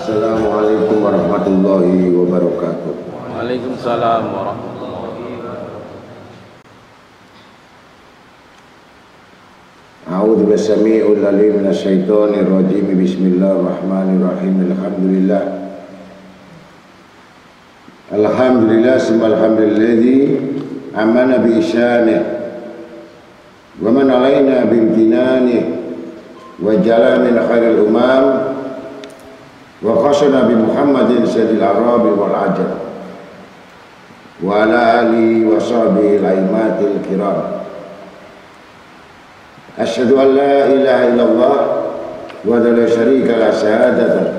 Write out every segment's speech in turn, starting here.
Assalamualaikum warahmatullahi wabarakatuh. Waalaikumsalam warahmatullahi wabarakatuh. A'udzu bisami'il alim minasyaitonir rajim. Bismillahirrahmanirrahim. Alhamdulillah. Alhamdulillah summa alhamdulilladzi amana bi isyanihi wa man alaina bi imtinanihi wa jala min khairil umam wa khasana bi Muhammadin sayyidil arabi wal ajam wa ala alihi wa sahbihi al-aimatil kiram. Asyhadu an la ilaha illallah wa la syarika la syahadatan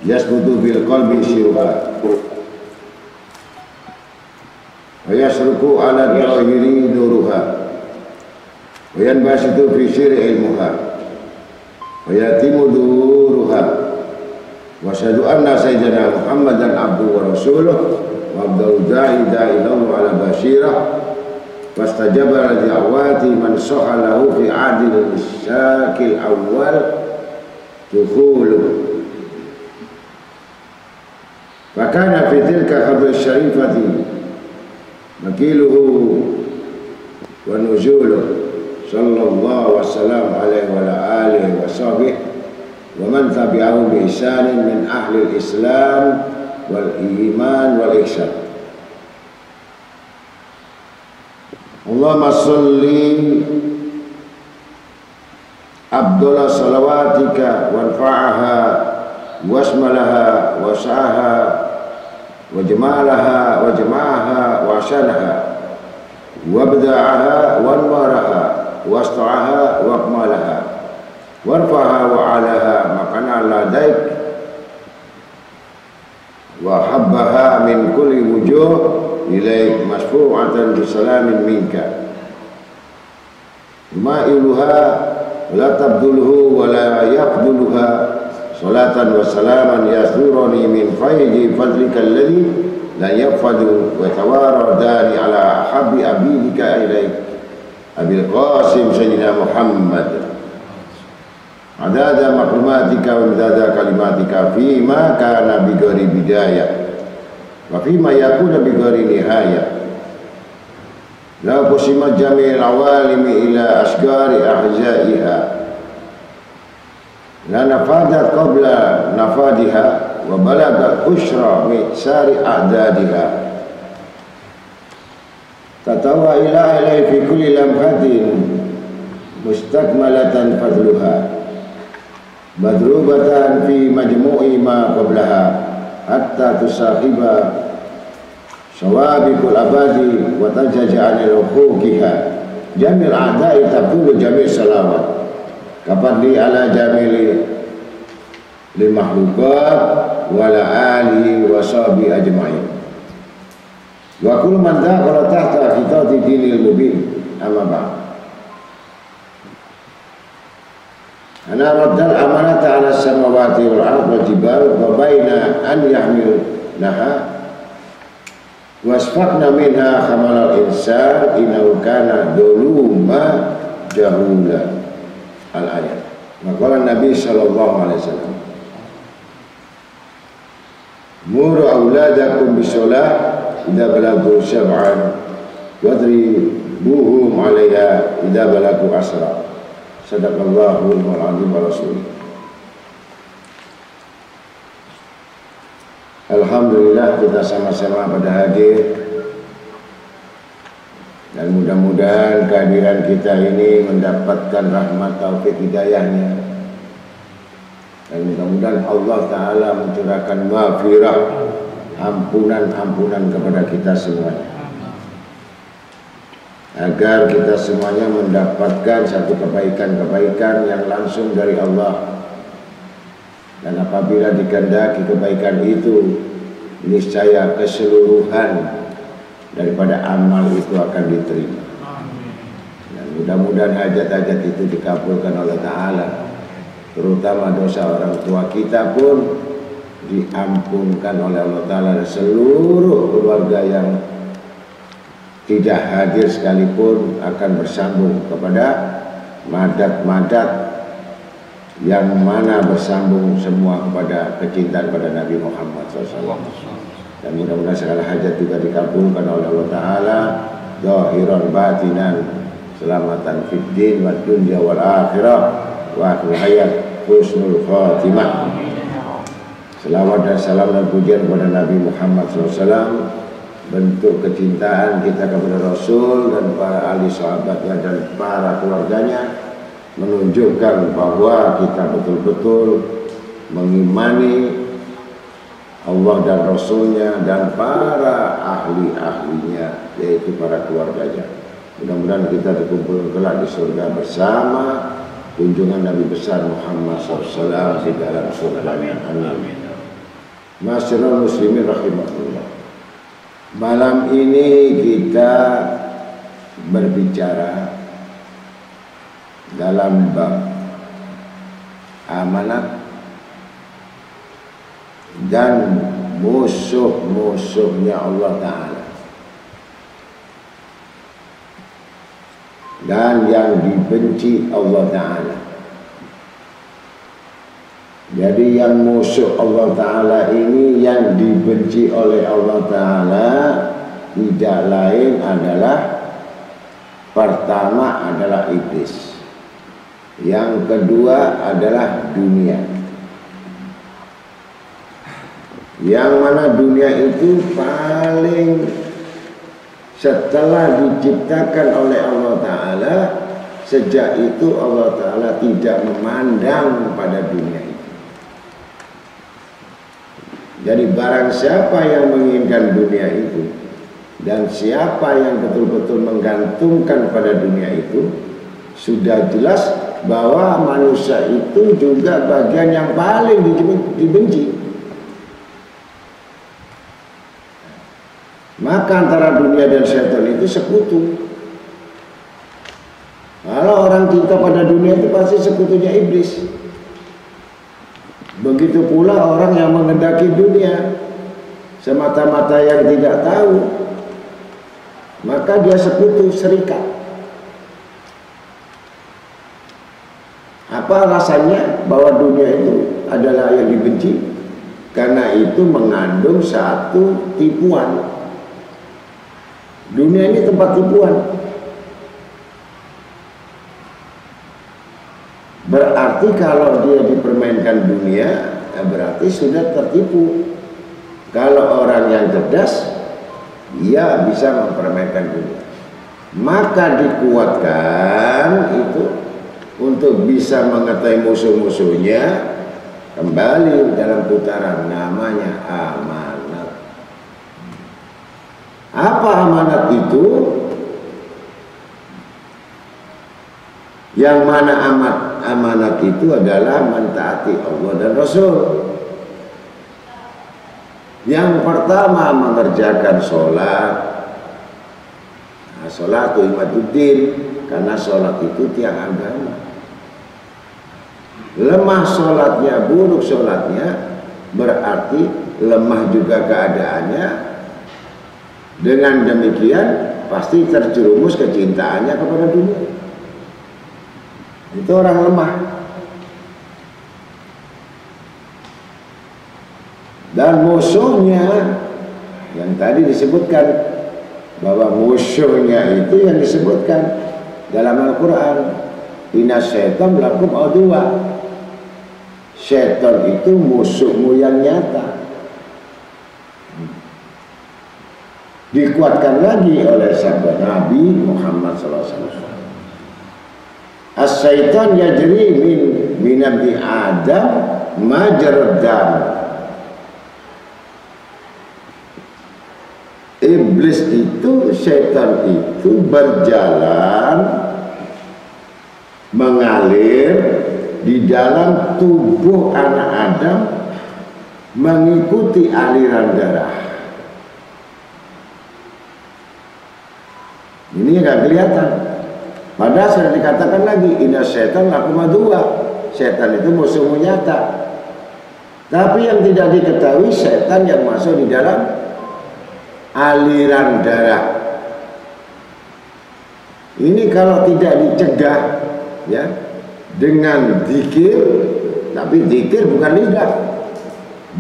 yasbutu bil qalbi syirha wa yasruku ala dhahiri nuruha wa yanbasitu fi syir'i ilmuha wa yatimu duruha. Wa asyhadu anna sayyidina Muhammadan abduhu wa rasuluh wa abduhu da'i lahu ala basyirah fastajaba li da'wati man sahha lahu fi adil syakil awwal dukhulu fa kana fi tilka khabr syarifati makiluhu wa nuzuluhu sallallahu wasallam alaihi wa alihi wa sahbihi wa man tabi'ahu bi ihsanin min ahli al-islam wal iman wal ihsan. Allahumma sholli afdhala salawatika wanfa'aha wasmalaha wasa'aha wa jamalaha wa jama'aha wa asanaha wa bida'aha wa anwaraha wa asta'aha wa akmalaha warfaha wa alaha makana ladaik wa habbaha min kulli wujuh ilaik masfu'atan bisalamin minka ma'iluha la tabduluhu wa la yaqduluha salatan wa salaman yasduruni min faydi fadlika alladhi la yafadu wa tawaradani ala habbi abidika ilaik abil qasim sayyidina Muhammad adada maklumatika wa adada kalimatika fima kana bigari bidayah wa fima yakuna bigari nihayah la qusima jamil awalimi ila asgari ahzaiha la nafadat qabla nafadiha wa balagat ushra mi'sari a'dadiha tatawa ila ilai fi kulli lamhatin mustakmalatan fadluha madrubatan fi majmu'i ma qablaha hatta tusahiba syawabikul abadi wa tajaja anil huquqiha jamil a'da'i tabdulu jamil salawat kapadli ala jamili lil makhluqat wa ala alihi wa sahbihi ajma'in wa kullu man dakhala tahta khitati dinil mubin amma ba'd. Ana raddal amanata ala samawati wal ardh wal jibal wa baina an yahmilnaha wasfaqna minha khamalal insan innahu kana dhuluma jahula al-ayat. Maka Nabi sallallahu alaihi wasallam, muru auladakum bisolat idza balagu sab'an wadribuhum 'alaiha idza balagu asra. Sadaqallahu al-azim wa rasulih. Alhamdulillah kita sama-sama pada hadir, dan mudah-mudahan kehadiran kita ini mendapatkan rahmat taufik hidayahnya, dan mudah-mudahan Allah Ta'ala mencurahkan maghfirah, ampunan kepada kita semuanya, agar kita semuanya mendapatkan satu kebaikan-kebaikan yang langsung dari Allah. Dan apabila dikehendaki kebaikan itu, niscaya keseluruhan daripada amal itu akan diterima. Dan mudah-mudahan hajat-hajat itu dikabulkan oleh Ta'ala, terutama dosa orang tua kita pun diampunkan oleh Allah Ta'ala, dan seluruh keluarga yang tidak hadir sekalipun akan bersambung kepada madat-madat yang mana bersambung semua kepada kecintaan pada Nabi Muhammad SAW. Dan mudah-mudahan segala hajat juga dikabulkan oleh Allah Ta'ala, zahiran batinan, selamatan fid din wad dunya wal akhirah, wa akhir hayat husnul khatimah. Selawat dan salam dan pujian kepada Nabi Muhammad SAW, bentuk kecintaan kita kepada Rasul dan para ahli sahabatnya dan para keluarganya, menunjukkan bahwa kita betul-betul mengimani Allah dan Rasulnya dan para ahli-ahlinya, yaitu para keluarganya. Mudah-mudahan kita dikumpulkan kelak di surga bersama kunjungan Nabi besar Muhammad SAW di dalam surga. Amin. Masyarul muslimin rahimahullah. Malam ini kita berbicara dalam bab amanat dan musuh-musuhnya Allah Ta'ala, dan yang dibenci Allah Ta'ala. Jadi yang musuh Allah Ta'ala ini, yang dibenci oleh Allah Ta'ala, tidak lain adalah, pertama adalah iblis, yang kedua adalah dunia. Yang mana dunia itu paling, setelah diciptakan oleh Allah Ta'ala, sejak itu Allah Ta'ala tidak memandang pada dunia itu. Jadi barang siapa yang menginginkan dunia itu, dan siapa yang betul-betul menggantungkan pada dunia itu, sudah jelas bahwa manusia itu juga bagian yang paling dibenci. Maka antara dunia dan setan itu sekutu. Kalau orang cinta pada dunia itu pasti sekutunya iblis. Begitu pula orang yang menghendaki dunia semata-mata yang tidak tahu, maka dia sekutu, serikat. Apa alasannya bahwa dunia itu adalah yang dibenci? Karena itu mengandung satu tipuan. Dunia ini tempat tipuan. Berarti kalau dia dipermainkan dunia, berarti sudah tertipu. Kalau orang yang cerdas, dia bisa mempermainkan dunia. Maka dikuatkan itu untuk bisa mengetahui musuh-musuhnya, kembali dalam putaran namanya amanat. Apa amanat itu? Yang mana amanat itu adalah mentaati Allah dan Rasul. Yang pertama mengerjakan sholat. Nah, sholat itu imaduddin, karena sholat itu tiang agama. Lemah sholatnya, buruk sholatnya, berarti lemah juga keadaannya. Dengan demikian pasti terjerumus kecintaannya kepada dunia. Itu orang lemah. Dan musuhnya yang tadi disebutkan, bahwa musuhnya itu yang disebutkan dalam Al-Quran, inna syaitan lakum aduwwa. Syaitan itu musuhmu yang nyata. Dikuatkan lagi oleh sabda Nabi Muhammad SAW. As-syaitan yajri min Abi Adam majrad dam. Iblis itu, syaitan itu berjalan, mengalir di dalam tubuh anak Adam, mengikuti aliran darah. Ini nggak kelihatan. Padahal sudah dikatakan lagi, inna syaitan lakum aduwwa. Syaitan itu musuhmu nyata. Tapi yang tidak diketahui, syaitan yang masuk di dalam aliran darah. Ini kalau tidak dicegah, ya, dengan zikir, tapi zikir bukan lidah,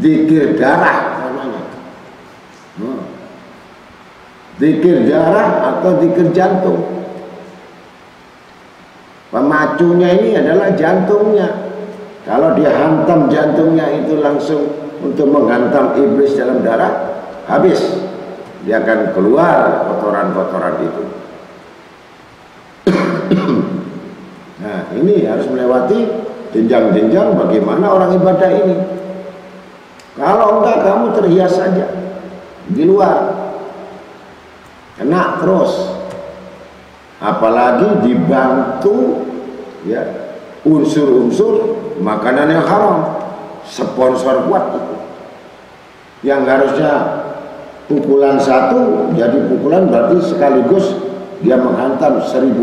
zikir darah namanya. Zikir darah atau zikir jantung. Pemacunya ini adalah jantungnya. Kalau dia hantam jantungnya itu langsung untuk menghantam iblis dalam darah, habis. Dia akan keluar kotoran-kotoran itu. Nah, ini harus melewati jenjang-jenjang bagaimana orang ibadah ini. Kalau enggak, kamu terhias saja di luar, kena terus. Apalagi dibantu, ya, unsur-unsur makanan yang haram, sponsor kuat itu, yang harusnya pukulan satu jadi pukulan, berarti sekaligus dia menghantam 1000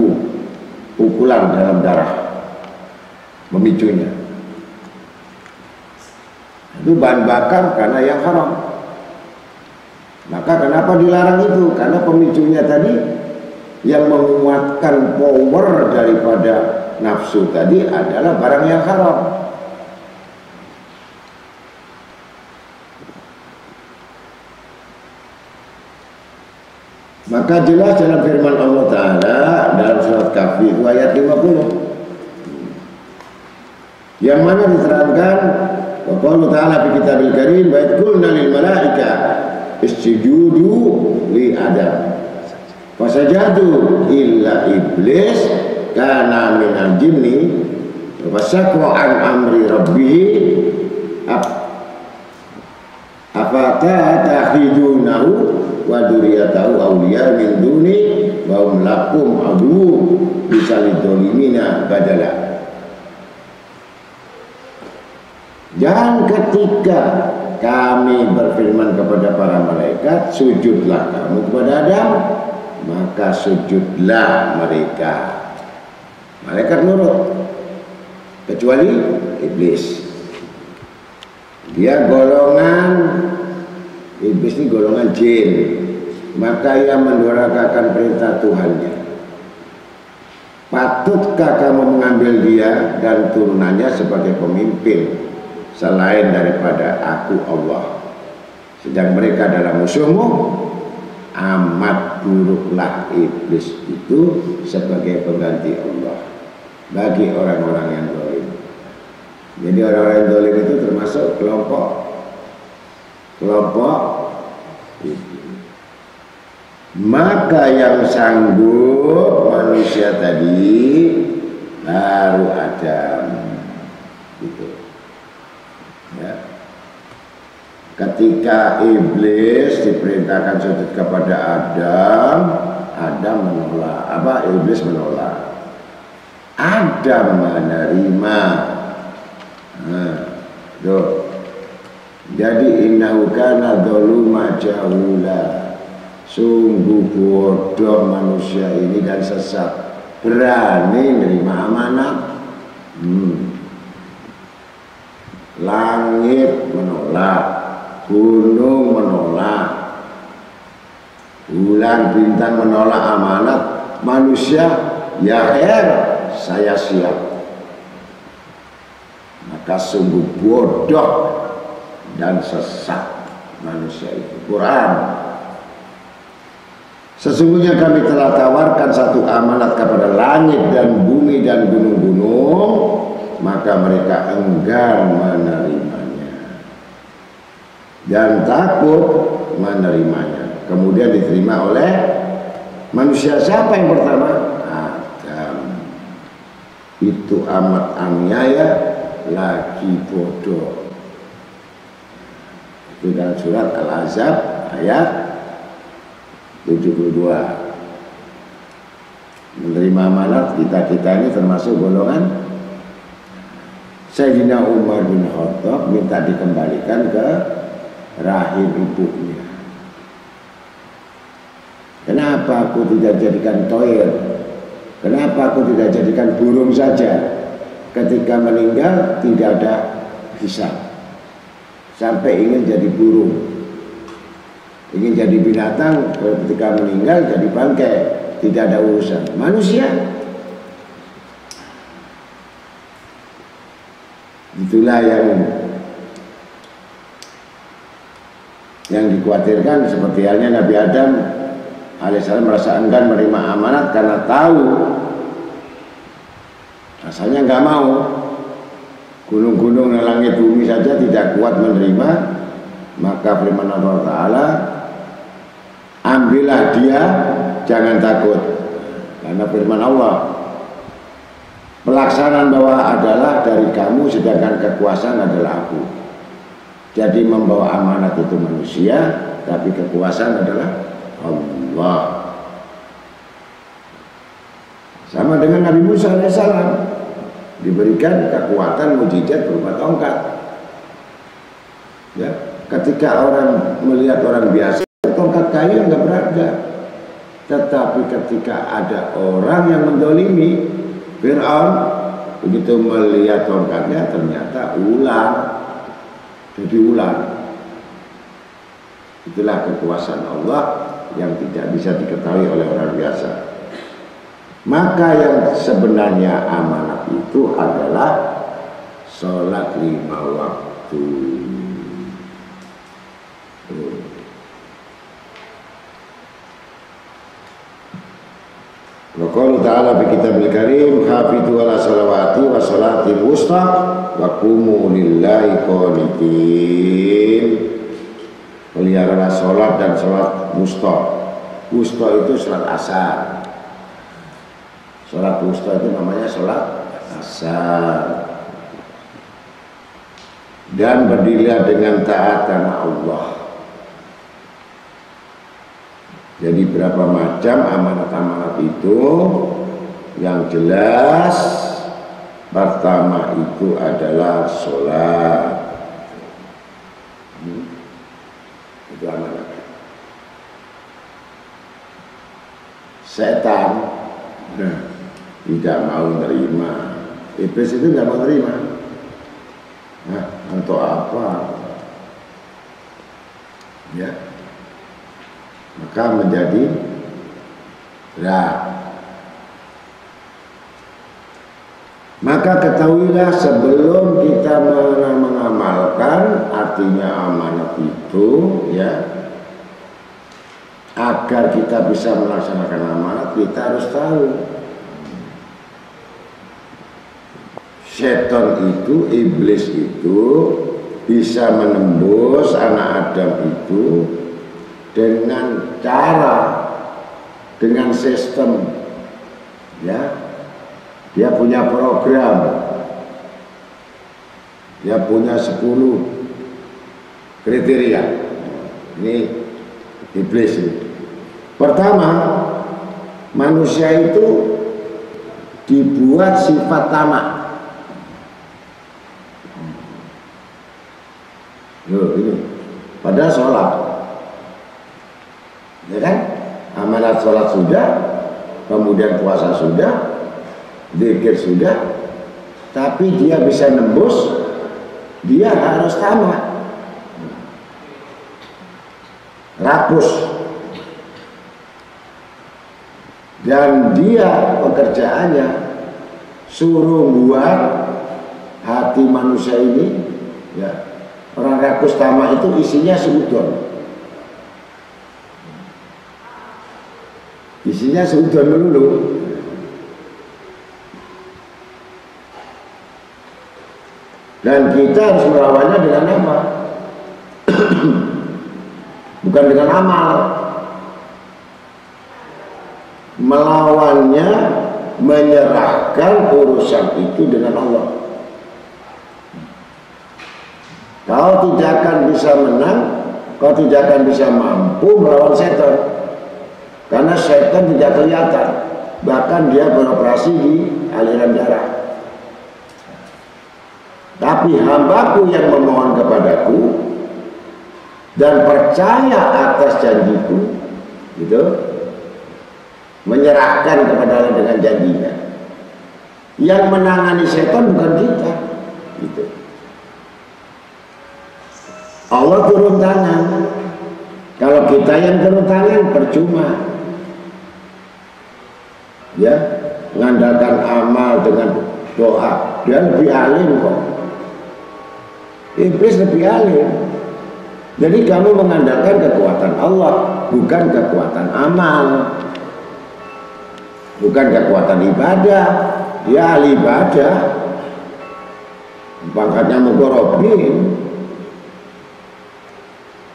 pukulan dalam darah, memicunya. Itu bahan bakar karena yang haram. Maka kenapa dilarang itu? Karena pemicunya tadi yang menguatkan power daripada nafsu tadi adalah barang yang haram. Maka jelas dalam firman Allah Ta'ala dalam surat Kahfi ayat 50, yang mana diterangkan Allah Ta'ala di Kitabil Karim, wa qulna lil malaika isjudu li Adam fasajadu illa iblis kana minal jinni fasaqwa an amri rabbih afata tahidunahu wa dzurriyyatahu awliya min duni wa hum lakum adu bisalidzolimina badala. Dan ketika kami berfirman kepada para malaikat, sujudlah kamu kepada Adam, maka sujudlah mereka. Malaikat nurut, kecuali iblis. Dia golongan, iblis ini golongan jin, maka ia mendurhakakan perintah Tuhannya. Patutkah kamu mengambil dia dan turunannya sebagai pemimpin selain daripada aku Allah, sedang mereka adalah musuhmu? Amat buruklah iblis itu sebagai pengganti Allah bagi orang-orang yang zalim. Jadi orang-orang yang zalim itu termasuk kelompok itu. Maka yang sanggup manusia tadi baru Adam gitu. Ya. Ketika iblis diperintahkan sujud kepada Adam, Adam menolak. Iblis menolak. Adam menerima. Jadi innahu kana dzaluma jahula. Sungguh bodoh manusia ini dan sesat, berani menerima amanat. Langit menolak, gunung menolak, bulan bintang menolak amanat. Manusia, ya khair, saya siap. Maka sungguh bodoh dan sesat manusia itu. Quran. Sesungguhnya kami telah tawarkan satu amanat kepada langit dan bumi dan gunung-gunung, maka mereka enggan menerimanya dan takut menerimanya. Kemudian diterima oleh manusia. Siapa yang pertama? Adam. Itu amat aniaya, lagi bodoh. Itu dalam surat Al-Ahzab ayat 72. Menerima amanat, kita ini termasuk golongan Sayyidina Umar bin Khattab minta dikembalikan ke rahim ibunya. Kenapa aku tidak jadikan toir? Kenapa aku tidak jadikan burung saja? Ketika meninggal tidak ada hisab. Sampai ingin jadi burung, ingin jadi binatang, ketika meninggal jadi bangkai, tidak ada urusan. Manusia, itulah yang dikhawatirkan. Seperti halnya Nabi Adam alaihissalam merasa enggan menerima amanat karena tahu, rasanya nggak mau. Gunung-gunung dan langit bumi saja tidak kuat menerima, maka firman Allah Ta'ala, ambillah dia, jangan takut. Karena firman Allah, pelaksanaan bawah adalah dari kamu, sedangkan kekuasaan adalah aku. Jadi membawa amanat itu manusia, tapi kekuasaan adalah Allah. Sama dengan Nabi Musa alaihissalam, diberikan kekuatan mujizat berupa tongkat. Ya, ketika orang melihat orang biasa, tongkat kayu nggak berharga. Tetapi ketika ada orang yang mendolimi, Fir'aun, begitu melihat tongkatnya ternyata ular, jadi ular. Itulah kekuasaan Allah yang tidak bisa diketahui oleh orang biasa. Maka yang sebenarnya amanat itu adalah sholat 5 waktu. Wa qala ta'ala fi kitabil karim, hafizu ala salawati wa salatil wusta wa qumu lillahi qanitin. Peliharalah sholat dan sholat wusta. Wusta itu sholat asar. Sholat wusta itu namanya sholat asar. Dan berdirilah dengan taat karena Allah. Jadi berapa macam amanat-amanat itu? Yang jelas pertama itu adalah sholat. Itu amanat. Setan tidak mau menerima. Iblis itu tidak mau menerima. Nah, untuk apa? Ya, maka menjadi berat. Maka ketahuilah sebelum kita mengamalkan, artinya amanat itu, ya, agar kita bisa melaksanakan amanat, kita harus tahu setan itu, iblis itu bisa menembus anak Adam itu dengan cara, dengan sistem, ya. Dia punya program, dia punya 10 kriteria. Ini iblis ini. Pertama, manusia itu dibuat sifat tamak. Loh, ini pada sholat, ya kan? Amanat sholat sudah, kemudian puasa sudah, zikir sudah, tapi dia bisa nembus, dia harus tamak, rakus, dan dia pekerjaannya suruh buat hati manusia ini, ya, orang rakus tamak itu isinya seudon. Isinya seudon dulu. Dan kita harus melawannya dengan apa? Bukan dengan amal. Melawannya, menyerahkan urusan itu dengan Allah. Kau tidak akan bisa menang, kau tidak akan bisa mampu melawan setan. Karena setan tidak kelihatan, bahkan dia beroperasi di aliran darah. Tapi hambaku yang memohon kepadaku dan percaya atas janjiku, gitu, menyerahkan kepada Allah dengan janjinya. Yang menangani setan bukan kita, gitu. Allah turun tangan. Kalau kita yang turun tangan percuma. Ya, mengandalkan amal dengan doa, dia lebih alim kok. Iblis lebih alim. Jadi kamu mengandalkan kekuatan Allah, bukan kekuatan amal, bukan kekuatan ibadah. Dia ahli ibadah, pangkatnya mugorobin.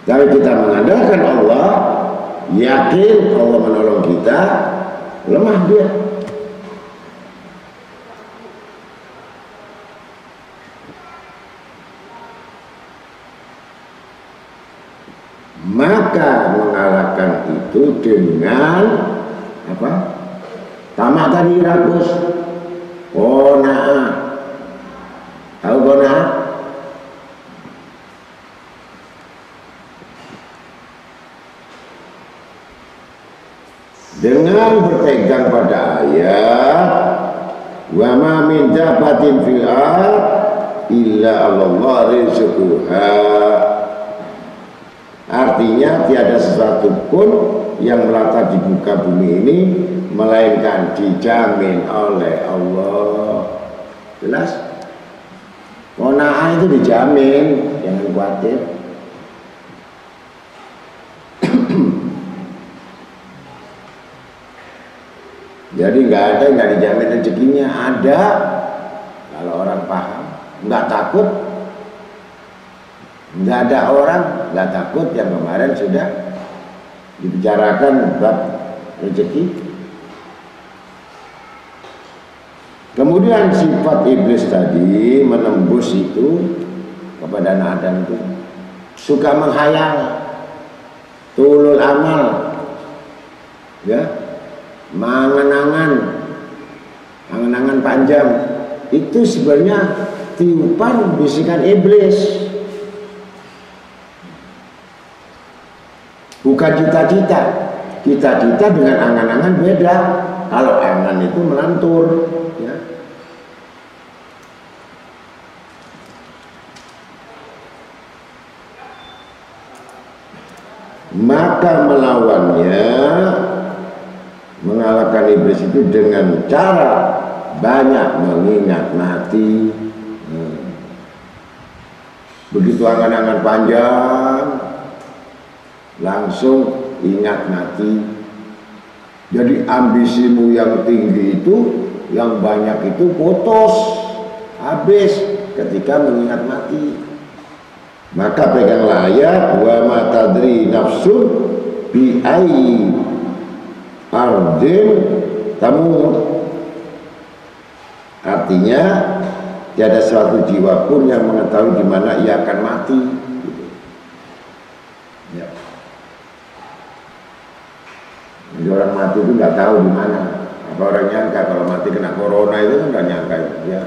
Tapi kita mengandalkan Allah, yakin Allah menolong kita, lemah dia. Maka mengalahkan itu dengan apa? Tamak tadi rakus. Qanaah. Tahu qanaah? Dengan berpegang pada ayat wa ma min dabbatin fil ard illa Allah rizquha. Artinya tiada sesuatu pun yang melata di muka bumi ini melainkan dijamin oleh Allah. Jelas? Qanaah itu dijamin, jangan khawatir. Jadi nggak ada yang nggak dijamin rezekinya, ada. Kalau orang paham, nggak takut. Nggak ada orang nggak takut yang kemarin sudah dibicarakan bab rezeki. Kemudian sifat iblis tadi menembus itu kepada anak Adam itu suka menghayal, tulul amal, ya, angan-angan panjang. Itu sebenarnya tiupan bisikan iblis. Bukan cita-cita. Cita-cita dengan angan-angan beda. Kalau angan itu melantur, ya. Maka melawannya, mengalahkan iblis itu dengan cara banyak mengingat mati. Begitu angan-angan panjang, langsung ingat mati. Jadi ambisimu yang tinggi itu, yang banyak itu putus, habis ketika mengingat mati. Maka peganglah ayat wa ma tadri nafsun bi ayyi ardin tamut. Artinya tiada suatu jiwa pun yang mengetahui di mana ia akan mati. Ya. Jadi orang mati itu nggak tahu di mana. Apa orang nyangka kalau mati kena corona itu kan nggak nyangka ya.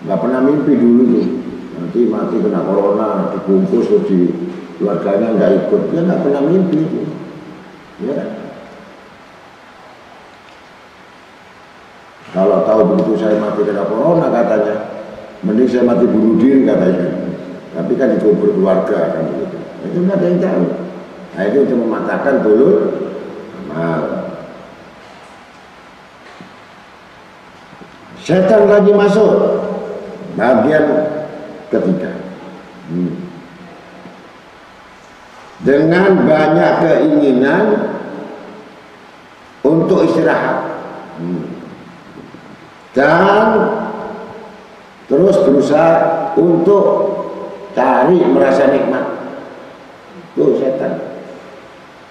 Nggak pernah mimpi dulu tuh. Nanti mati kena corona dibungkus terus di keluarganya nggak ikut. Dia nggak pernah mimpi itu. Ya. Kalau tahu begitu saya mati kena corona katanya, mending saya mati bunuh diri katanya. Tapi kan dikubur keluarga kan begitu. Itu nggak ada yang tahu. Nah itu untuk mematahkan tulul amal. Setan lagi masuk. Bagian ketiga. Dengan banyak keinginan untuk istirahat dan terus berusaha untuk cari merasa nikmat. Tuh setan.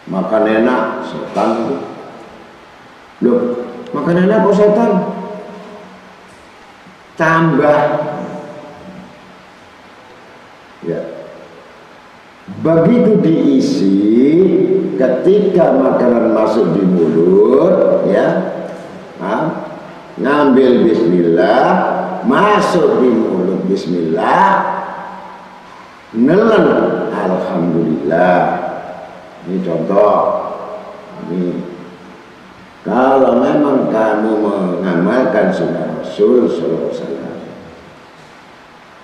Makan enak, setan itu. Loh, makan enak kok setan? Tambah. Ya. Begitu diisi, ketika makanan masuk di mulut, ya, ngambil bismillah, masuk di mulut bismillah, nelen alhamdulillah. Ini contoh. Ini kalau memang kamu mengamalkan sunnah Rasul sallallahu alaihi wasallam,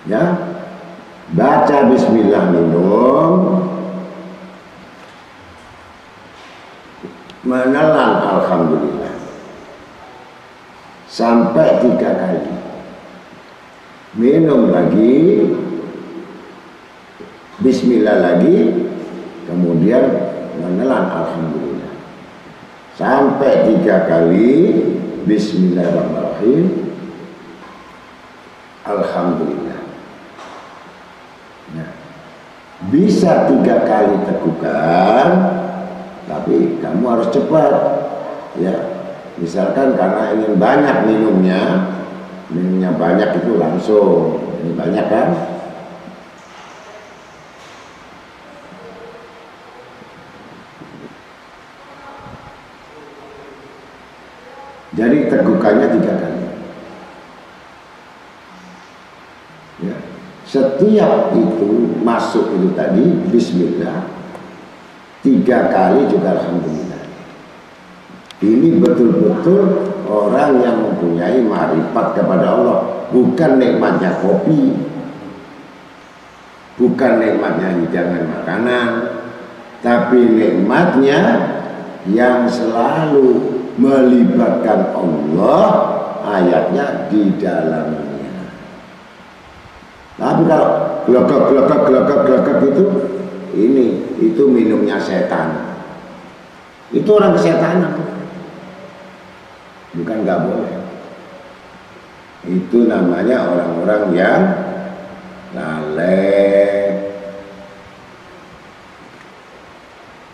ya, baca bismillah, minum, menelan alhamdulillah sampai 3 kali, minum lagi, bismillah lagi, kemudian menelan alhamdulillah sampai 3 kali, bismillahirrahmanirrahim, alhamdulillah. Nah, bisa 3 kali tegukan, tapi kamu harus cepat, ya. Misalkan karena ingin banyak minumnya banyak itu langsung, ini banyak kan? Jadi tegukannya 3 kali. Ya. Setiap itu masuk itu tadi bismillah 3 kali juga alhamdulillah. Ini betul-betul orang yang mempunyai ma'rifat kepada Allah, bukan nikmatnya kopi, bukan nikmatnya hidangan makanan, tapi nikmatnya yang selalu melibatkan Allah, ayatnya di dalamnya. Tapi kalau gelagak itu minumnya setan. Itu orang kesetanan. Bukan nggak boleh. Itu namanya orang-orang yang lalai.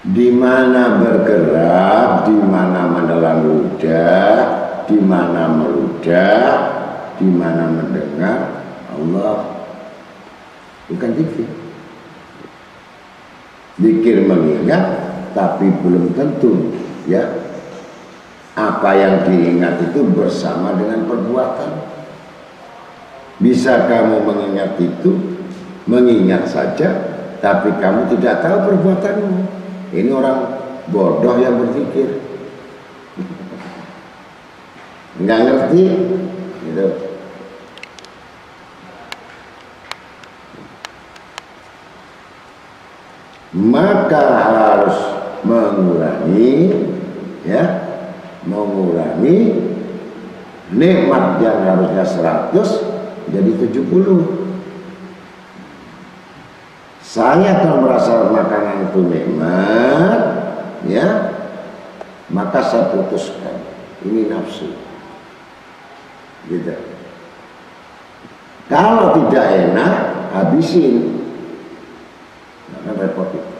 Di mana bergerak, di mana menelan ludah, di mana meludah, di mana mendengar Allah. Bukan zikir. Zikir mengingat, tapi belum tentu, ya. Apa yang diingat itu bersama dengan perbuatan. Bisa kamu mengingat itu, mengingat saja, tapi kamu tidak tahu perbuatanmu. Ini orang bodoh yang berzikir, nggak ngerti, gitu. Maka harus mengurangi, ya, mengurangi nikmat yang harusnya 100 jadi 70. Saya kalau merasa makanan itu nikmat, ya, maka saya putuskan ini nafsu, gitu. Kalau tidak enak, habisin, jangan repot itu.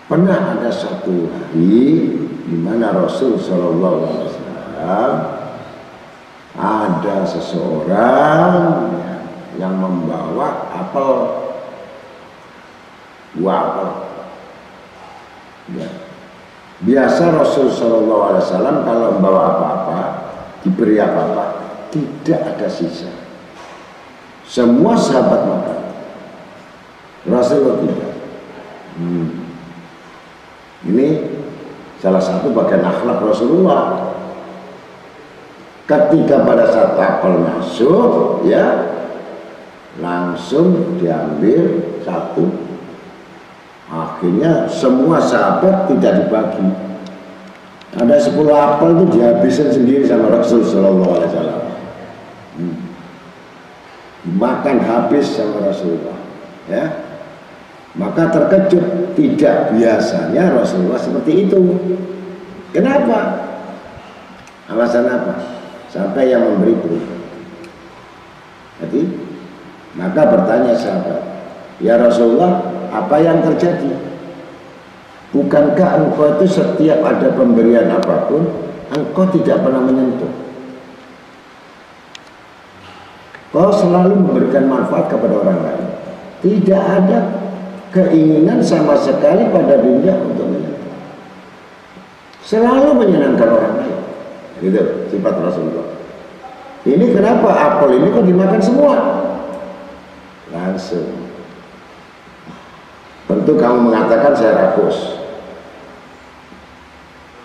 Pernah ada satu hari di mana Rasul Shallallahu Alaihi Wasallam ada seseorang yang membawa apel, buah apel. Ya. Biasa Rasul Shallallahu Alaihi Wasallam kalau membawa apa-apa, diberi apa-apa, tidak ada sisa. Semua sahabat makan. Rasulullah tidak. Ini salah satu bagian akhlak Rasulullah. Ketika pada saat apel masuk, ya, langsung diambil satu. Akhirnya semua sahabat tidak dibagi. Ada 10 apel itu dihabisin sendiri sama Rasul Sallallahu Alaihi Wasallam. Makan habis sama Rasulullah. Ya, maka terkejut, tidak biasanya Rasulullah seperti itu. Kenapa? Alasan apa? Sampai yang memberi berubah. Jadi, maka bertanya sahabat, ya Rasulullah, apa yang terjadi? Bukankah engkau itu setiap ada pemberian apapun, engkau tidak pernah menyentuh? Kau selalu memberikan manfaat kepada orang lain. Tidak ada keinginan sama sekali pada dirinya untuk menyentuh. Selalu menyenangkan orang lain. Gitu, sifat Rasulullah. Ini kenapa apel ini kok dimakan semua? Langsung. Tentu kamu mengatakan saya rakus.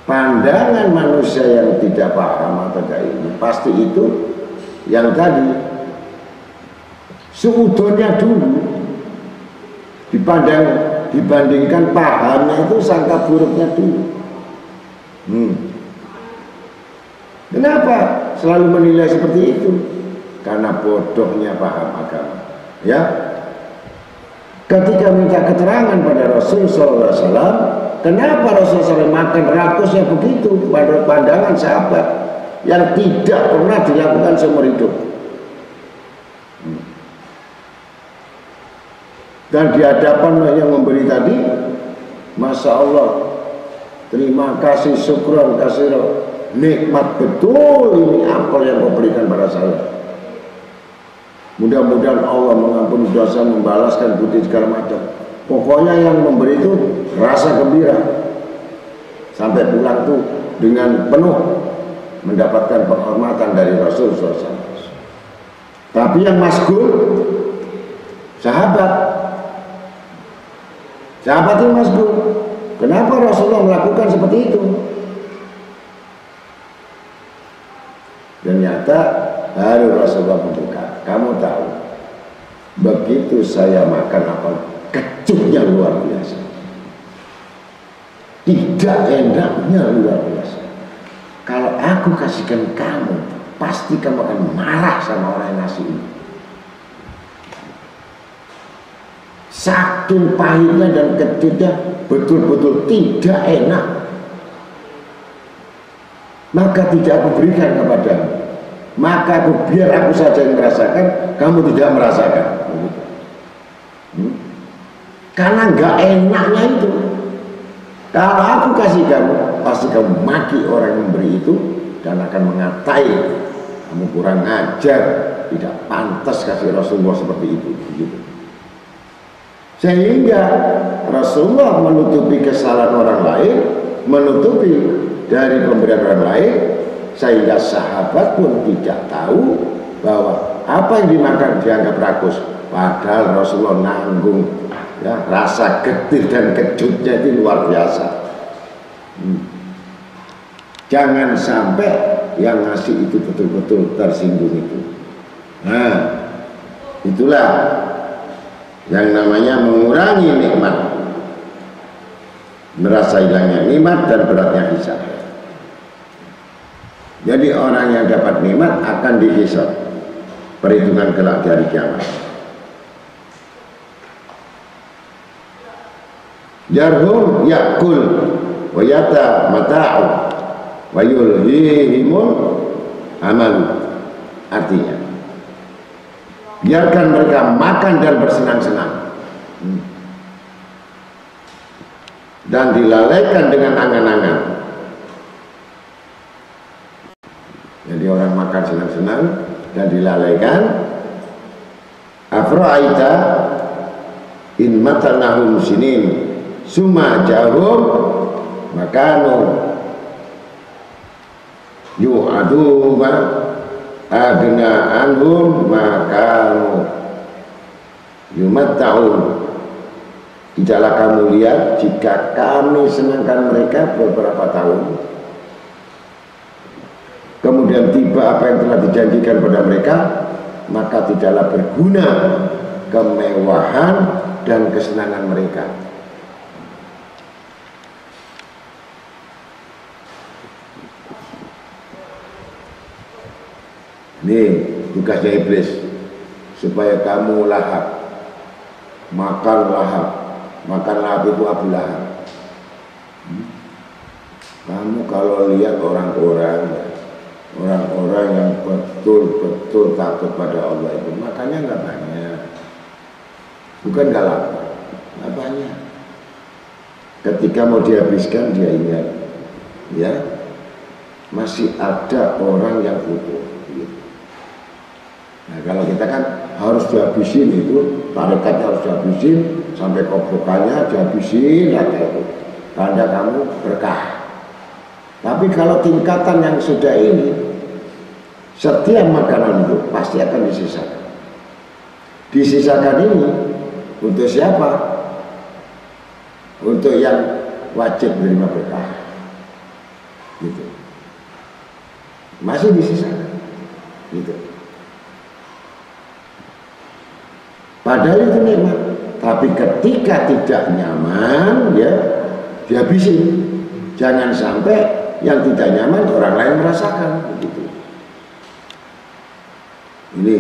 Pandangan manusia yang tidak paham atau tidak ini pasti itu yang tadi seudonnya dulu dibandingkan pahamnya itu sangka buruknya dulu. Kenapa selalu menilai seperti itu? Karena bodohnya paham agama. Ya, ketika minta keterangan pada Rasul SAW, kenapa Rasul SAW makan rakusnya begitu pada pandangan sahabat yang tidak pernah dilakukan seumur hidup? Dan di hadapan yang memberi tadi, Masya Allah, terima kasih, syukron, kasiro, nikmat betul ini apel yang kau berikan pada saya. Mudah-mudahan Allah mengampuni dosa, membalaskan budi segala macam. Pokoknya yang memberi itu rasa gembira. Sampai pulang tuh dengan penuh mendapatkan penghormatan dari Rasul SAW. Tapi yang masgul, sahabat itu masgul. Kenapa Rasulullah melakukan seperti itu? Ternyata harus Rasulullah membuka. Kamu tahu, begitu saya makan apel, kecutnya luar biasa, tidak enaknya luar biasa. Kalau aku kasihkan kamu, pasti kamu akan marah sama orang yang ngasih ini. Saking pahitnya dan kecutnya, betul-betul tidak enak. Maka tidak aku berikan kepadamu. Maka biar aku saja yang merasakan, kamu tidak merasakan. Karena nggak enaknya itu. Kalau aku kasih kamu, pasti kamu maki orang yang memberi itu dan akan mengatai kamu kurang ajar, tidak pantas kasih Rasulullah seperti itu. Begitu. Sehingga Rasulullah menutupi kesalahan orang lain, menutupi dari pemberian orang lain, sehingga sahabat pun tidak tahu bahwa apa yang dimakan dianggap rakus, padahal Rasulullah nanggung, ya, rasa getir dan kejutnya itu luar biasa. Jangan sampai yang ngasih itu betul-betul tersinggung itu. Nah, itulah yang namanya mengurangi nikmat, merasa hilangnya nikmat dan beratnya hisab. Jadi orang yang dapat nikmat akan dihisab perhitungan kelak di hari kiamat. Jarhum yakul wa yata mata'u wa yulhihimul amalu. Artinya, biarkan mereka makan dan bersenang-senang dan dilalaikan dengan angan-angan. Jadi orang makan senang-senang dan dilalaikan. Afra'aita in matanahum sinin summa jahum makanu yu'aduma agna anhum makanu yumatta'un. Tidaklah kamu lihat jika kami senangkan mereka beberapa tahun, kemudian tiba apa yang telah dijanjikan pada mereka, maka tidaklah berguna kemewahan dan kesenangan mereka. Nih tugasnya iblis, supaya kamu lahap, makan lahap itu Abu Lahab. Kamu kalau lihat orang-orang yang betul-betul takut pada Allah itu makannya nggak banyak, bukan nggak lapar, nggak banyak. Ketika mau dihabiskan dia ingat, ya masih ada orang yang butuh. Nah kalau kita kan harus dihabisin itu, tarekatnya harus dihabisin sampai kobokannya dihabisin lagi itu, tanda kamu berkah. Tapi kalau tingkatan yang sudah ini, setiap makanan itu pasti akan disisakan. Disisakan ini untuk siapa? Untuk yang wajib menerima berkah. Gitu. Masih disisakan. Gitu. Padahal itu nikmat. Tapi ketika tidak nyaman, ya dihabisin. Jangan sampai yang tidak nyaman orang lain merasakan, begitu. Ini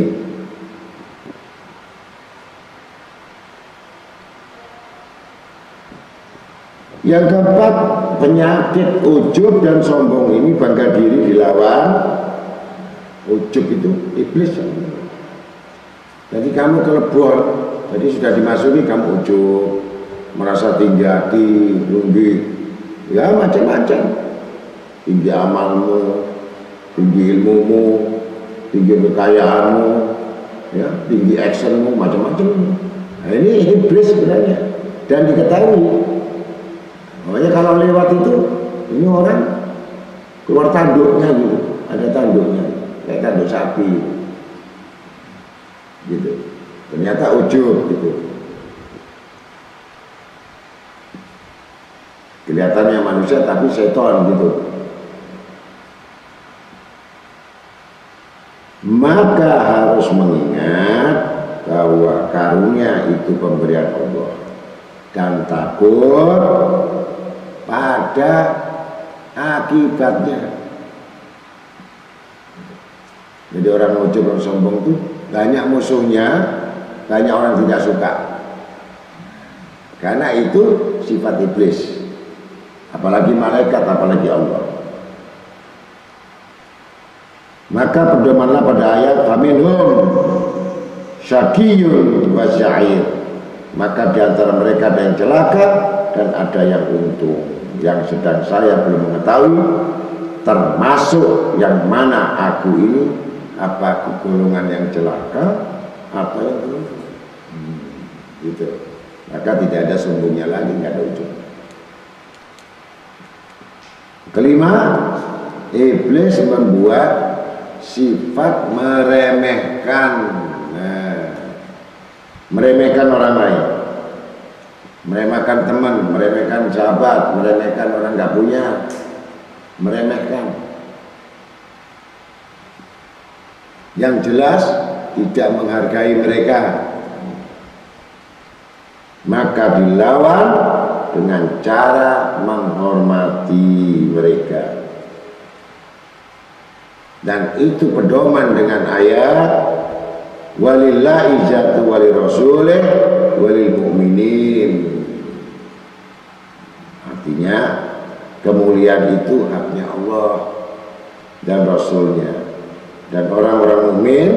yang keempat, penyakit ujub dan sombong ini, bangga diri dilawan. Ujub itu iblis. Jadi kamu kelebon, jadi sudah dimasuki kamu ujub, merasa tinggi hati, tinggi, ya macam-macam. Tinggi amalmu, tinggi ilmumu, tinggi kekayaanmu, ya, tinggi actionmu, macam-macam. Nah ini iblis sebenarnya, dan diketahui. Makanya kalau lewat itu, ini orang keluar tanduknya gitu, ada tanduknya, kayak tanduk sapi, gitu. Ternyata ujub gitu. Kelihatannya manusia tapi setan gitu. Maka harus mengingat bahwa karunia itu pemberian Allah dan takut pada akibatnya. Jadi orang ujub, orang sombong itu banyak musuhnya, banyak orang tidak suka. Karena itu sifat iblis. Apalagi malaikat, apalagi Allah. Maka pedomanlah pada ayat faminhum syaqiyun wa sa'ir. Maka di antara mereka ada yang celaka dan ada yang untung. Yang sedang saya belum mengetahui termasuk yang mana aku ini, apa golongan yang celaka, apa yang untung. Gitu. Maka tidak ada sombongnya lagi, tidak ada ujung. Kelima, iblis membuat sifat meremehkan, meremehkan orang lain, meremehkan teman, meremehkan sahabat, meremehkan orang nggak punya, meremehkan. Yang jelas tidak menghargai mereka, maka dilawan dengan cara menghormati mereka. Dan itu pedoman dengan ayat walillahi izzatu walirasulih walil mu'minin. Artinya kemuliaan itu haknya Allah dan Rasulnya dan orang-orang mukmin.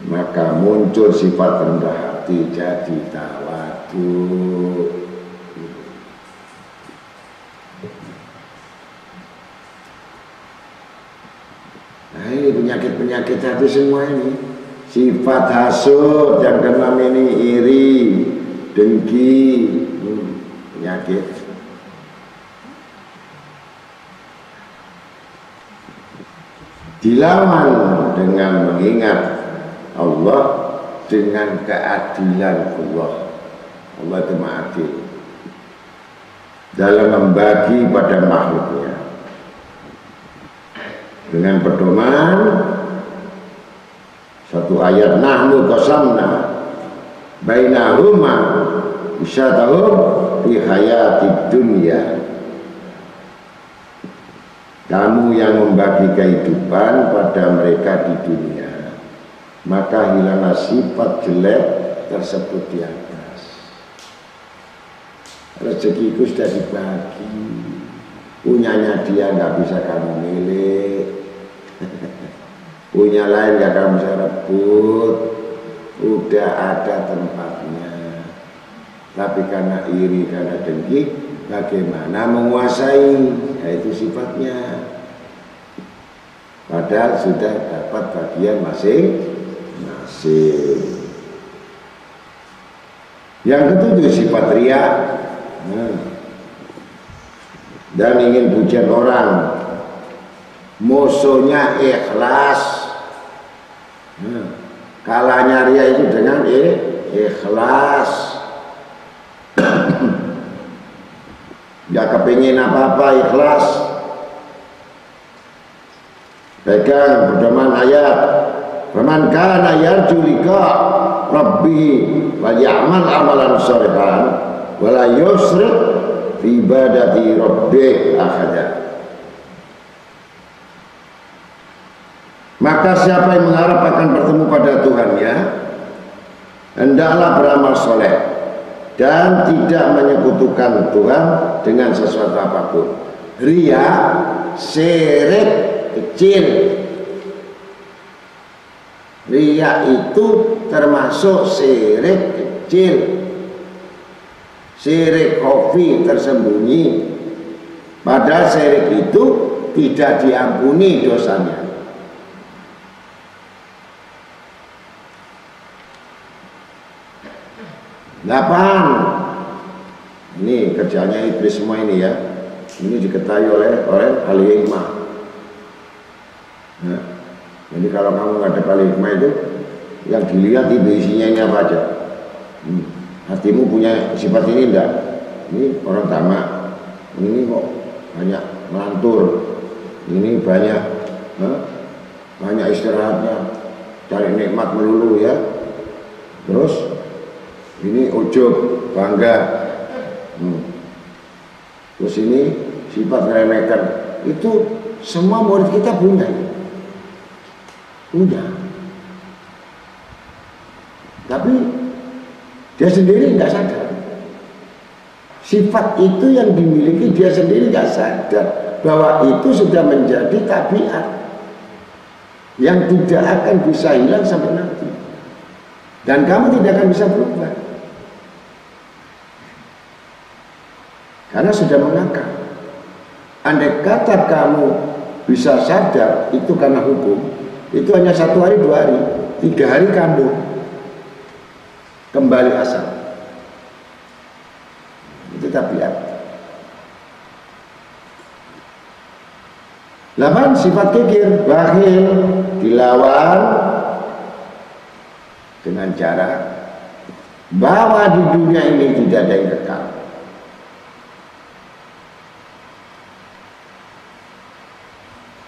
Maka muncul sifat rendah hati, jadi tawadhu. Nah ini penyakit-penyakit hati semua ini. Sifat hasud, yang keenam ini iri, dengki, penyakit. Dilawan dengan mengingat Allah, dengan keadilan Allah. Allah itu Maha Adil dalam membagi pada makhluknya. Dengan pedoman satu ayat, nahnu qasamna bainahuma isyatahum fi hayatid dunya. kamu yang membagi kehidupan pada mereka di dunia, maka hilanglah sifat jelek tersebut di atas. Rezekiku sudah dibagi, punyanya dia nggak bisa kamu milik, punya lain nggak kamu bisa rebut, udah ada tempatnya. Tapi karena iri, karena dengki, bagaimana menguasai? Nah, itu sifatnya. Padahal sudah dapat bagian masing-masing. Yang ketujuh, sifat riya. Dan ingin pujian orang, musuhnya ikhlas. Kalahnya riya itu dengan ikhlas. Gak kepingin apa-apa, ikhlas. Pegang pedoman ayat, faman kana yarju liqa rabbih wa ya'mal amalan shalihan wa la yusrik fi ibadati rabbih ahada. Maka siapa yang mengharap akan bertemu pada Tuhannya, hendaklah beramal soleh dan tidak menyekutukan Tuhan dengan sesuatu apapun. Riya, syirik kecil. Riya itu termasuk syirik kecil. Syirik khafi tersembunyi. Padahal syirik itu tidak diampuni dosanya. Delapan, ini kerjanya iblis semua ini ya. Ini diketahui oleh ahli hikmah. Nah, jadi kalau kamu nggak ada ahli hikmah itu, yang dilihat itu isinya ini apa aja. Hatimu punya sifat ini enggak? Ini orang tamak. Ini kok banyak melantur. Ini banyak istirahatnya, cari nikmat melulu ya. Terus ini ujub, bangga. Terus ini sifat meremehkan. Itu semua murid kita punya. Tapi dia sendiri nggak sadar. Sifat itu yang dimiliki dia sendiri nggak sadar bahwa itu sudah menjadi tabiat yang tidak akan bisa hilang sampai nanti. Dan kamu tidak akan bisa berubah. Karena sudah mengakar. Andai kata kamu bisa sadar itu karena hukum, itu hanya 1 hari, 2 hari, 3 hari kamu kembali asal. Itu tabiat. 8, sifat kikir, bakhil, dilawan dengan cara bahwa di dunia ini tidak ada yang kekal.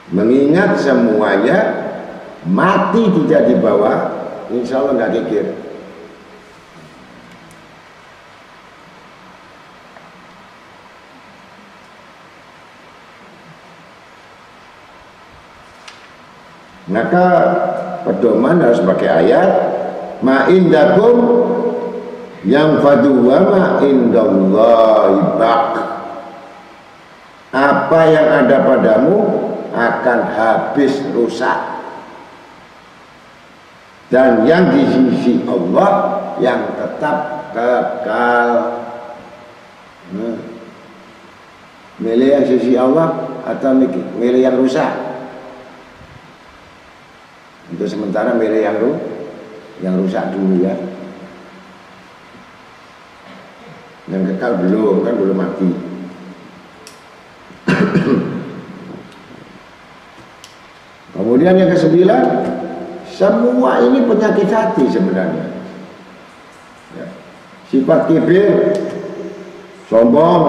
Mengingat semuanya mati tidak dibawa, insya Allah nggak kikir. Maka pedoman harus pakai ayat, ma indakum yang fadu wa ma indallahi baq. Apa yang ada padamu akan habis, rusak. Dan yang di sisi Allah yang tetap kekal. Milih yang sisi Allah atau milih yang rusak? Untuk sementara milih yang rusak dulu ya. Yang kekal belum, kan belum mati. Kemudian yang ke-9, semua ini penyakit hati sebenarnya. Ya. Sifat kibir, sombong,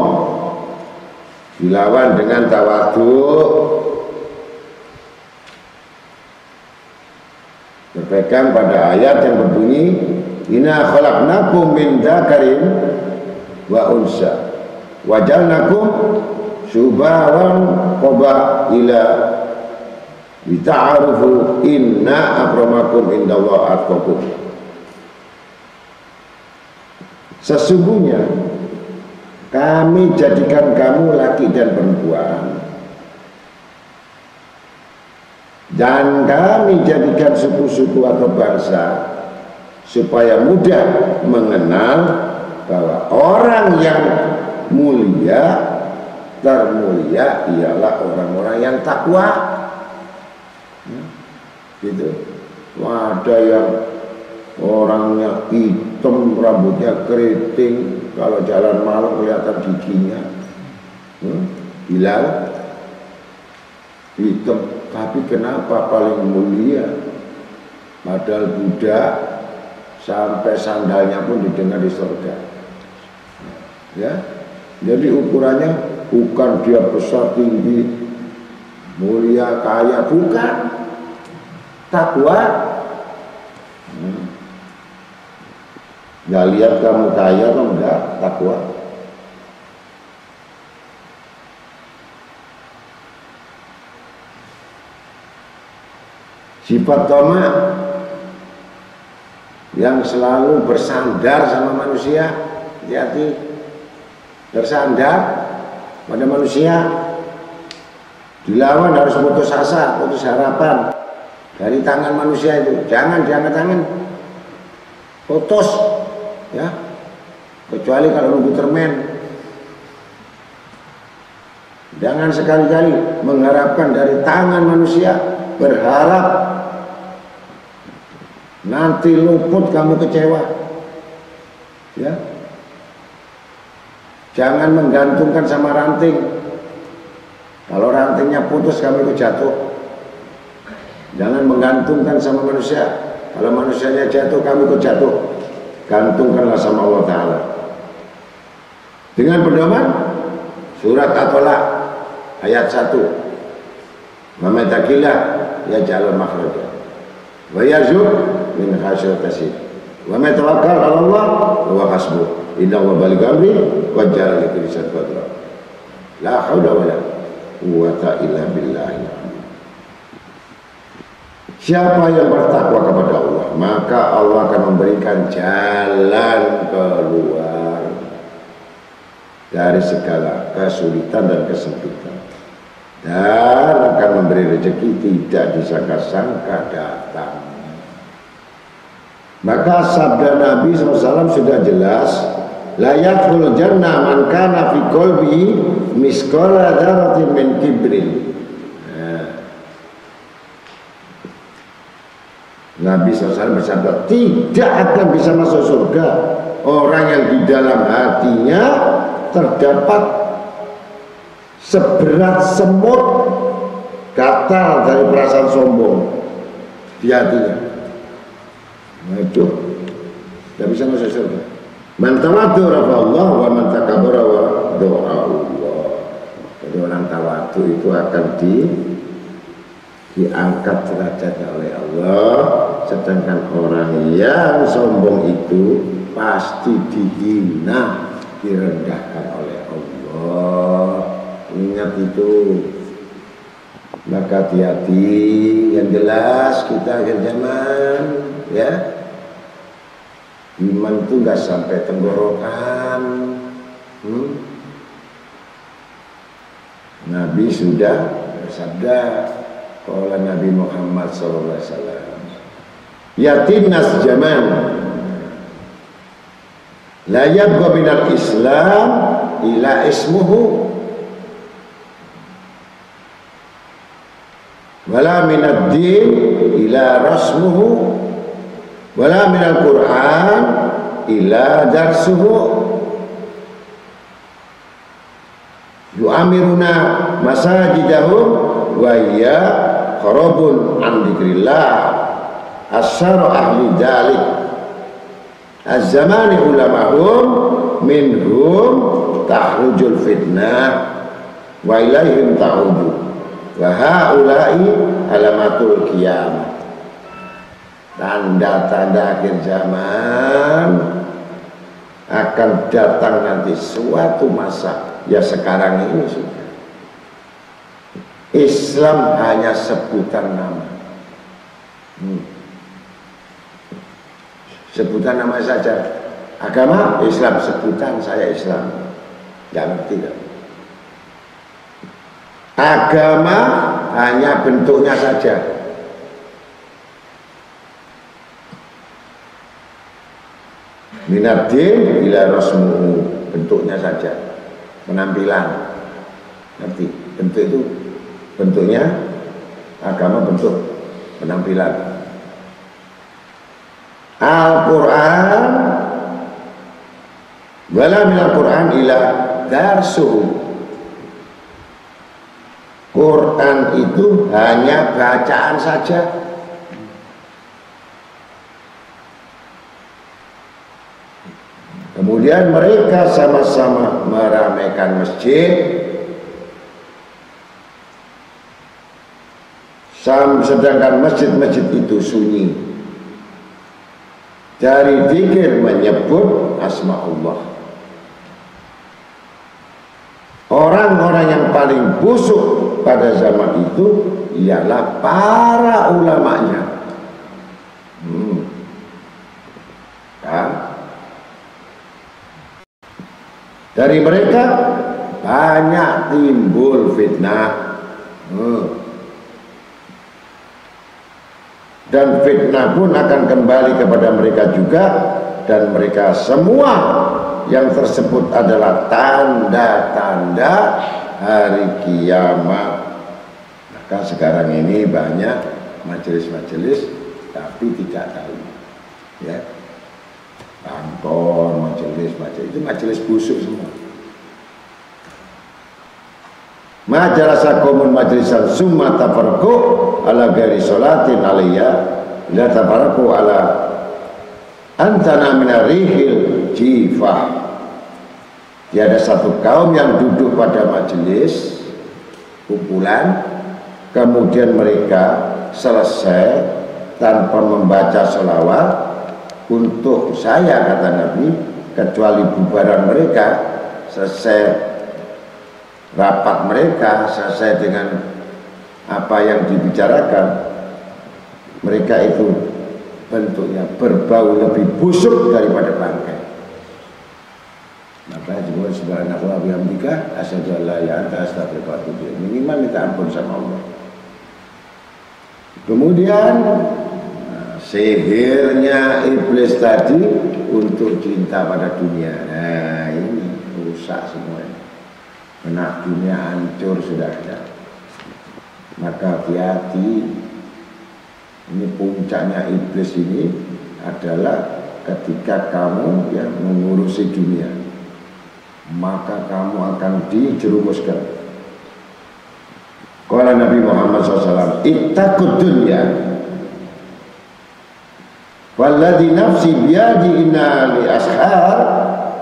dilawan dengan tawadhu, berpegang pada ayat yang berbunyi, inna khalaqnakum min dzakarin wa unsa wajalnakum syubawan qabaila lita'arufu inna akramakum indallahi atqakum. Sesungguhnya kami jadikan kamu laki dan perempuan, dan kami jadikan suku-suku atau bangsa supaya mudah mengenal bahwa orang yang mulia termulia ialah orang-orang yang takwa. Gitu. Ada yang orangnya hitam, rambutnya keriting, kalau jalan malam kelihatan giginya. Hilal hitam, tapi kenapa paling mulia? Padahal Buddha sampai sandalnya pun didengar di surga. Ya, jadi ukurannya bukan dia besar tinggi, mulia, kaya, bukan. Takwa. Nggak lihat kamu kaya atau enggak, takwa. Sifat tamak yang selalu bersandar sama manusia, hati-hati, bersandar pada manusia, dilawan harus putus asa, putus harapan dari tangan manusia itu. Jangan diangkat tangan, putus, ya, kecuali kalau nunggu termen. Jangan sekali-kali mengharapkan dari tangan manusia, berharap nanti luput kamu kecewa. Ya, jangan menggantungkan sama ranting. Kalau rantingnya putus kamu ikut jatuh. Jangan menggantungkan sama manusia. Kalau manusianya jatuh kamu ikut jatuh. Gantungkanlah sama Allah Ta'ala. Dengan pedoman surat At-Tolak ayat 1. Wa may yattaqillah yaj'al makhraja wa yarzuq min haitsu la yahtasib. Wa may tawakkal 'ala Allah huwa hasbuh. Innahu baligh amri wa ja'ala likulli shay'in qadra. La haula wa la quwwata illa billah. Siapa yang bertakwa kepada Allah, maka Allah akan memberikan jalan keluar dari segala kesulitan dan kesempitan, dan akan memberi rezeki tidak disangka-sangka datang. Maka sabda Nabi SAW sudah jelas, la yadkhulul jannah man kana fi qalbihi misqala dzarratin min kibrin. Nabi SAW bersabda, tidak akan bisa masuk surga orang yang di dalam hatinya terdapat seberat semut gatal dari perasaan sombong di hatinya. Nah itu tidak bisa masuk surga. Man tawaddu rafa Allah wa man takabbara wa doa Allah. Jadi orang tawadhu itu akan diangkat derajatnya oleh Allah, sedangkan orang yang sombong itu pasti dihina, direndahkan oleh Allah. Ingat itu. Maka hati-hati, yang jelas kita akhir zaman, ya, iman itu nggak sampai tenggorokan. Nabi sudah bersabda, qala Nabi Muhammad SAW, yatinnas zaman la yabqa minal Islam ila ismuhu wala minad din ila rasmuhu wala minal Qur'an ila darsuhu yu'amiruna masajidahum wa hiya kharabun an dzikrillah asyara ahli dzalik az-zamani ulamahum minhum tahrujul fitnah wa ilaihim ta'udu wa haula'i alamatul qiyamah. Tanda-tanda akhir zaman akan datang nanti suatu masa ya sekarang ini sudah. Islam hanya sebutan nama. Sebutan nama saja. Agama Islam, sebutan saya Islam. Gak ngerti kan? Agama hanya bentuknya saja. Minadin ila rasmuhu, bentuknya saja, penampilan. Ngerti? Bentuk itu bentuknya, agama bentuk penampilan. Al-Quran wala minal Quran ila darsuhu. Quran itu hanya bacaan saja. Kemudian mereka sama-sama meramaikan masjid, sedangkan masjid-masjid itu sunyi dari zikir menyebut asma Allah. Orang-orang yang paling busuk pada zaman itu ialah para ulamanya. Kan? Dari mereka banyak timbul fitnah. Dan fitnah pun akan kembali kepada mereka juga. Dan mereka semua yang tersebut adalah tanda-tanda hari kiamat. Maka sekarang ini banyak majelis-majelis tapi tidak tahu, ya, kantor, majelis itu majelis busuk semua. Majalasa komun majlisan summa tafarqu ala ghairi salatin alaiya la tafarqu ala antana minarihil jifah. Tiada satu kaum yang duduk pada majelis kumpulan kemudian mereka selesai tanpa membaca sholawat untuk saya, kata Nabi, kecuali bubaran mereka, selesai rapat mereka, selesai dengan apa yang dibicarakan, mereka itu bentuknya berbau lebih busuk daripada bangkai. Maka juga subhanahu wa bihamdika asyhadu an la ilaha illa anta astaghfiruka wa atubu ilaik. Minimal minta ampun sama Allah. Kemudian sihirnya iblis tadi untuk cinta pada dunia. Nah, ini rusak semuanya. Benak dunia hancur sudah ada. Maka hati-hati. Ini puncaknya iblis ini adalah ketika kamu yang mengurusi dunia, maka kamu akan dijerumuskan. Qala Nabi Muhammad SAW, ittaqud dunya walladhi nafsi biyadi inna li ashar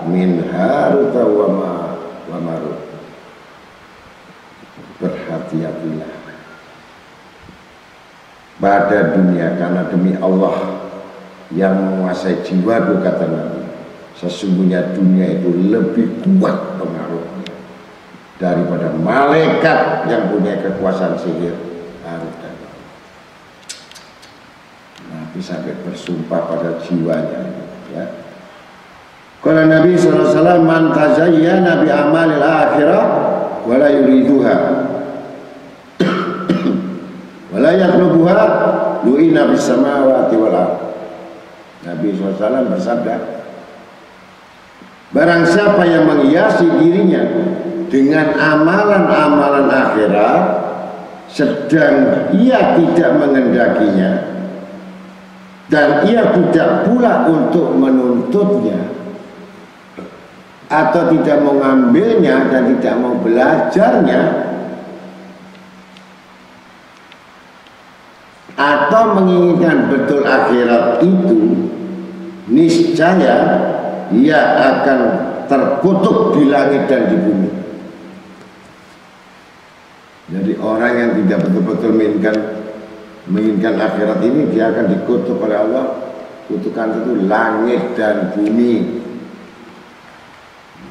min haruta wa marut. Berhati-hatilah pada dunia, karena demi Allah yang menguasai jiwaku, kata Nabi, sesungguhnya dunia itu lebih kuat pengaruhnya daripada malaikat yang punya kekuasaan sihir Harut dan Marut. Nabi sampai bersumpah pada jiwanya, ya. Kalau Nabi SAW, man tazayyana bi amalil akhirah wala yuriduha wala yatlubuha lu'ina bis samawati wal ardh. Nabi SAW bersabda, barang siapa yang menghiasi dirinya dengan amalan-amalan akhirat sedang ia tidak mengendakinya dan ia tidak pula untuk menuntutnya atau tidak mau ngambilnya dan tidak mau belajarnya atau menginginkan betul akhirat itu, niscaya ia akan terkutuk di langit dan di bumi. Jadi orang yang tidak betul-betul menginginkan akhirat ini, dia akan dikutuk oleh Allah. Kutukan itu langit dan bumi.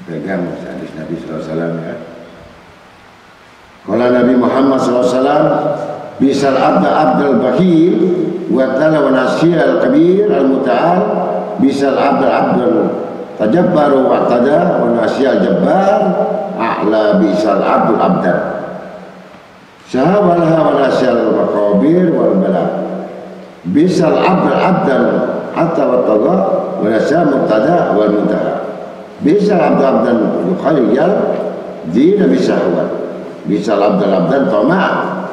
pegang hadis Nabi SAW ya. Kalau Nabi Muhammad SAW bisal abdal bakhil wa tala wa nasiyal kabir al muta'al bisal abdal tajabbaru wa tada wa nasiyal jabbar a'la bisal abdal syahawalaha wa nasiyal maqabir wal bala bisal abdal hatta wa tada wa nasiyal muqtada wal muntaha bisal abdal yukhayyal dina bisahwat bisal abdal tama'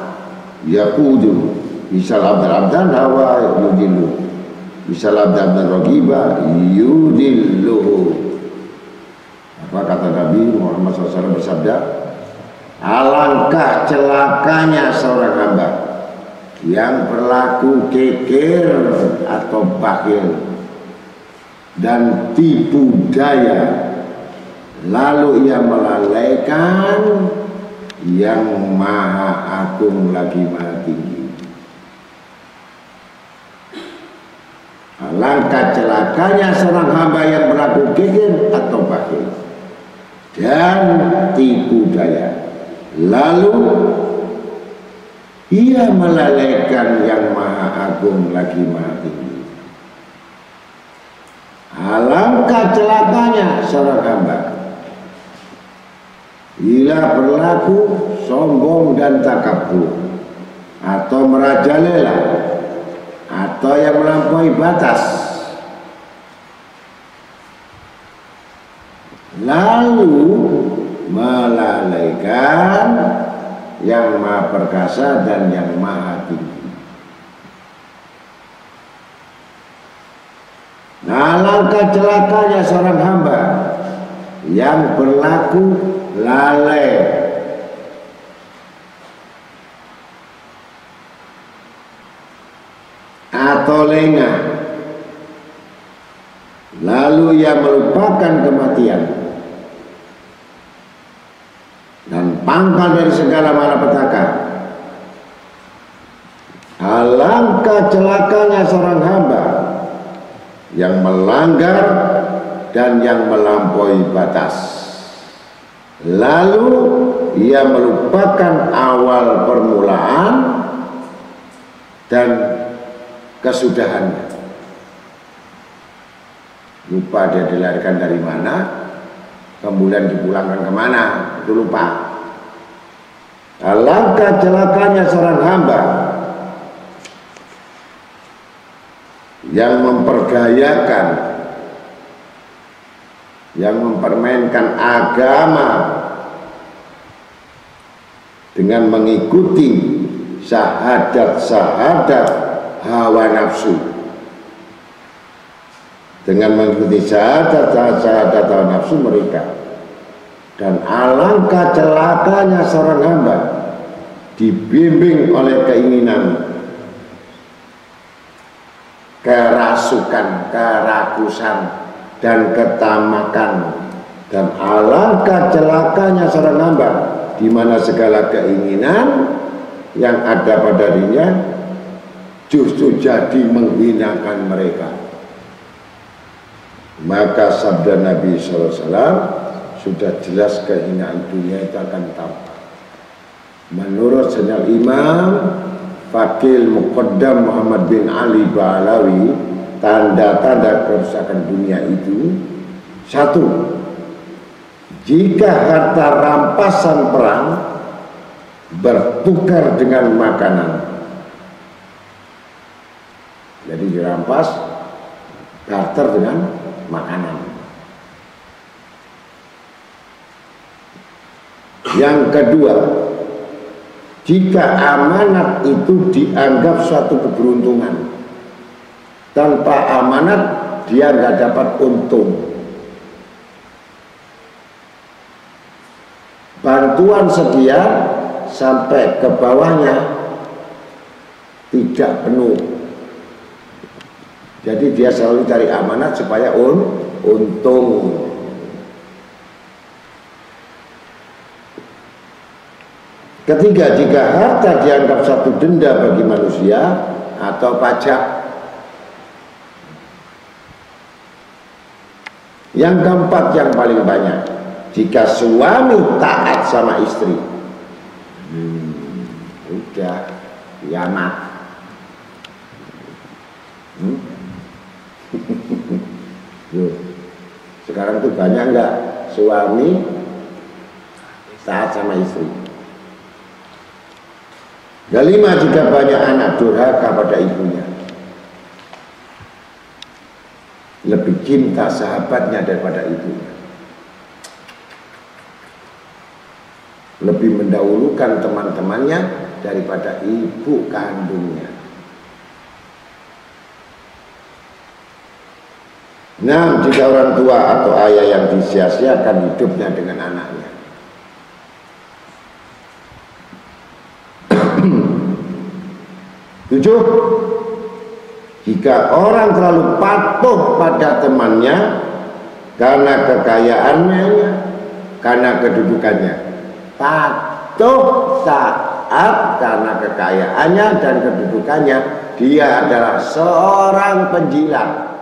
yaqudu bisal abdal hawa yudillu bisal abdal ragiba yudillu. Apa kata Nabi Muhammad SAW bersabda, alangkah celakanya seorang hamba yang berlaku kekir atau bakhil dan tipu daya, lalu ia melalaikan yang maha agung lagi maha tinggi. Alangkah celakanya seorang hamba yang berlaku kikir atau bakhil dan tipu daya, lalu ia melalaikan yang maha agung lagi maha tinggi. Alangkah celakanya seorang hamba bila berlaku sombong dan takabur atau merajalela atau yang melampaui batas, lalu melalaikan yang maha perkasa dan yang maha tinggi. Nah, alangkah celakanya seorang hamba yang berlaku lalai atau lengah, lalu ia melupakan kematian dan pangkal dari segala malapetaka. Alangkah celakanya seorang hamba yang melanggar dan yang melampaui batas, lalu ia melupakan awal permulaan dan kesudahannya. Lupa dia dilahirkan dari mana, kemudian dipulangkan kemana, itu lupa. Alangkah celakanya seorang hamba yang mempergayakan, yang mempermainkan agama dengan mengikuti syahadat-syahadat hawa nafsu, dengan mengikuti syahadat-syahadat hawa nafsu mereka. Dan alangkah celakanya seorang hamba dibimbing oleh keinginan, kerasukan, kerakusan, dan ketamakan. Dan alangkah celakanya seorang hamba di mana segala keinginan yang ada pada dirinya justru jadi menghinakan mereka. Maka sabda Nabi SAW sudah jelas kehinaan dunia itu akan tampak. Menurut Sayyidina Imam Fakil Muqaddam Muhammad bin Ali Ba'alawi, tanda-tanda kerusakan dunia itu: satu, jika harta rampasan perang bertukar dengan makanan. Jadi dirampas, barter dengan makanan. Yang kedua, jika amanat itu dianggap suatu keberuntungan, tanpa amanat dia nggak dapat untung. Bantuan sekian sampai ke bawahnya tidak penuh. Jadi dia selalu cari amanat supaya untung. Ketiga, jika harta dianggap satu denda bagi manusia atau pajak. Yang keempat, yang paling banyak, jika suami taat sama istri, udah kiamat. Sekarang tuh banyak nggak suami taat sama istri? Kelima, jika banyak anak durhaka pada ibunya, lebih cinta sahabatnya daripada ibunya, lebih mendahulukan teman-temannya daripada ibu kandungnya. Nah, jika orang tua atau ayah yang disia-siakan hidupnya dengan anaknya. 7, jika orang terlalu patuh pada temannya karena kekayaannya, karena kedudukannya. Patuh taat karena kekayaannya dan kedudukannya, dia adalah seorang penjilat.